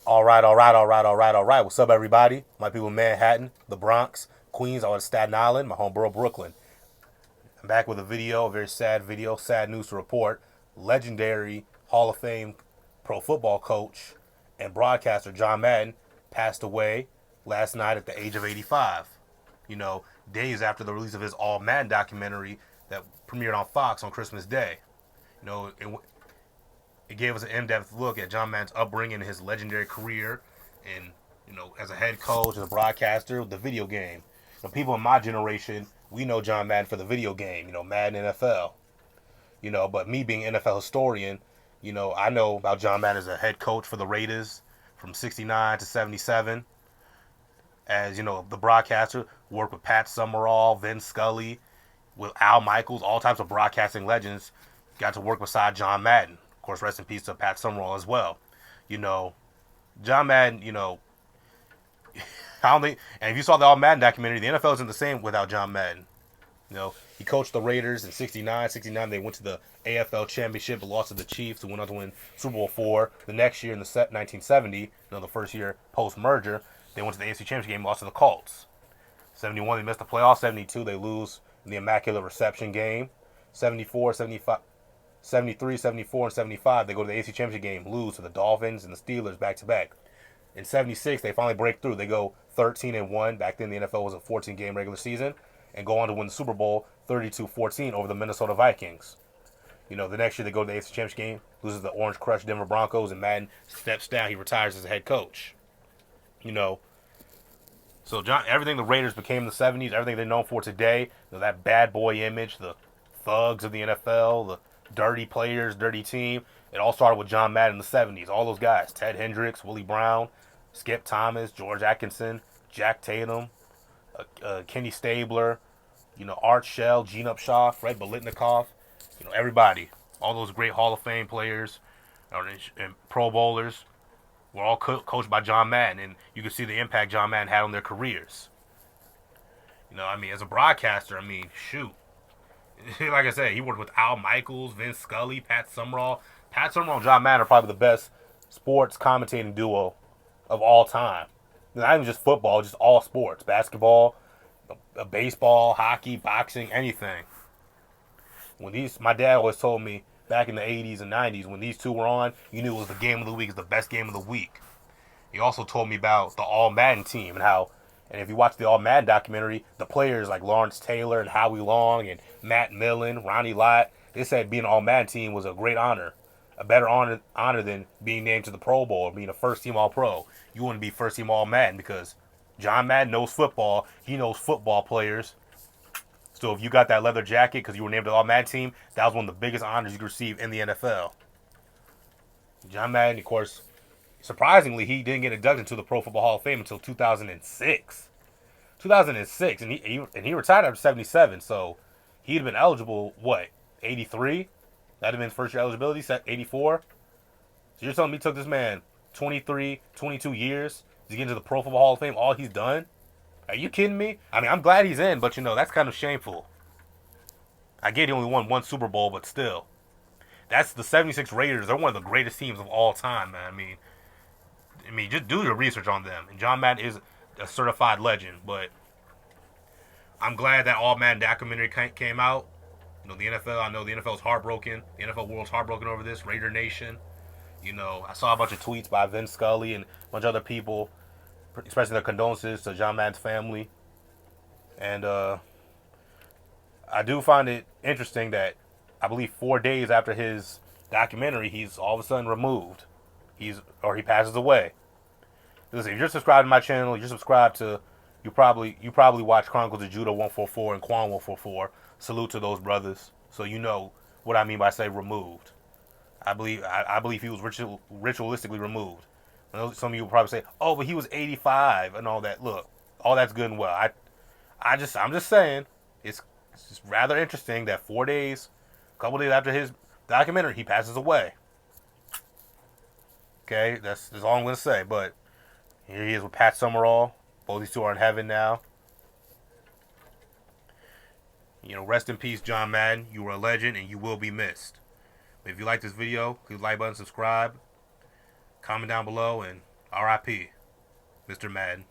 All right. What's up, everybody? My people in Manhattan, the Bronx, Queens, all in Staten Island, my home borough, Brooklyn. I'm back with a video, a very sad video, sad news to report. Legendary Hall of Fame pro football coach and broadcaster John Madden passed away last night at the age of 85. Days after the release of his All Madden documentary that premiered on Fox on Christmas Day. You know, it, it gave us an in-depth look at John Madden's upbringing, his legendary career, and as a head coach, as a broadcaster, the video game. People in my generation, we know John Madden for the video game. Madden NFL. But me being an NFL historian, I know about John Madden as a head coach for the Raiders from '69 to '77. As the broadcaster, worked with Pat Summerall, Vin Scully, with Al Michaels, all types of broadcasting legends. Got to work beside John Madden. Of course, rest in peace to Pat Summerall as well. You know, John Madden, I don't think, and if you saw the All Madden documentary, the NFL isn't the same without John Madden. He coached the Raiders in '69. '69, they went to the AFL Championship, but lost to the Chiefs, who went on to win Super Bowl IV. The next year, in the 1970, the first year post-merger, they went to the AFC Championship game, lost to the Colts. '71, they missed the playoffs. '72, they lose in the Immaculate Reception game. '74, '75, '73, '74, and '75, they go to the AFC Championship game, lose to the Dolphins and the Steelers back-to-back. In '76, they finally break through. They go 13-1. Back then, the NFL was a 14-game regular season, and go on to win the Super Bowl 32-14 over the Minnesota Vikings. The next year they go to the AFC Championship game, loses the Orange Crush Denver Broncos, and Madden steps down. He retires as a head coach. So everything the Raiders became in the '70s, everything they're known for today, that bad boy image, the thugs of the NFL, the dirty players, dirty team, it all started with John Madden in the '70s. All those guys, Ted Hendricks, Willie Brown, Skip Thomas, George Atkinson, Jack Tatum, Kenny Stabler, Art Shell, Gene Upshaw, Fred Biletnikoff, everybody. All those great Hall of Fame players and Pro Bowlers were all coached by John Madden, and you can see the impact John Madden had on their careers. As a broadcaster, shoot. Like I said, he worked with Al Michaels, Vince Scully, Pat Summerall. Pat Summerall and John Madden are probably the best sports commentating duo of all time. Not even just football, just all sports. Basketball, baseball, hockey, boxing, anything. My dad always told me back in the '80s and '90s, when these two were on, you knew it was the game of the week, it's the best game of the week. He also told me about the All Madden team and if you watch the All Madden documentary, the players like Lawrence Taylor and Howie Long and Matt Millen, Ronnie Lott, they said being an All Madden team was a great honor. A better honor than being named to the Pro Bowl or being a first team All Pro. You want to be first team All Madden because John Madden knows football. He knows football players. So if you got that leather jacket because you were named to the All Madden team, that was one of the biggest honors you could receive in the NFL. John Madden, of course, surprisingly, he didn't get inducted into the Pro Football Hall of Fame until 2006. 2006, and he retired after '77. So he'd been eligible, what, '83? That'd have been his first year eligibility, set '84. So you're telling me it took this man 23, 22 years to get into the Pro Football Hall of Fame? All he's done? Are you kidding me? I'm glad he's in, but that's kind of shameful. I get he only won one Super Bowl, but still. That's the '76 Raiders. They're one of the greatest teams of all time, man. Just do your research on them. And John Madden is a certified legend, but I'm glad that All Madden documentary came out. The NFL, I know the NFL is heartbroken. The NFL world's heartbroken over this. Raider Nation. I saw a bunch of tweets by Vince Scully and a bunch of other people expressing their condolences to John Madden's family. And I do find it interesting that I believe 4 days after his documentary, he's all of a sudden removed. He passes away. Listen, if you're subscribed to my channel, you're subscribed to you probably watch Chronicles of Judah 144 and Quan 144. Salute to those brothers. So you know what I mean by say removed. I believe he was ritualistically removed. I know some of you will probably say, "Oh, but he was 85 and all that." Look, all that's good and well. I'm just saying, it's just rather interesting that 4 days, a couple days after his documentary, he passes away. Okay, that's all I'm gonna say. But here he is with Pat Summerall. Both these two are in heaven now. Rest in peace, John Madden. You were a legend and you will be missed. But if you like this video, click the like button, subscribe, comment down below, and R.I.P. Mr. Madden.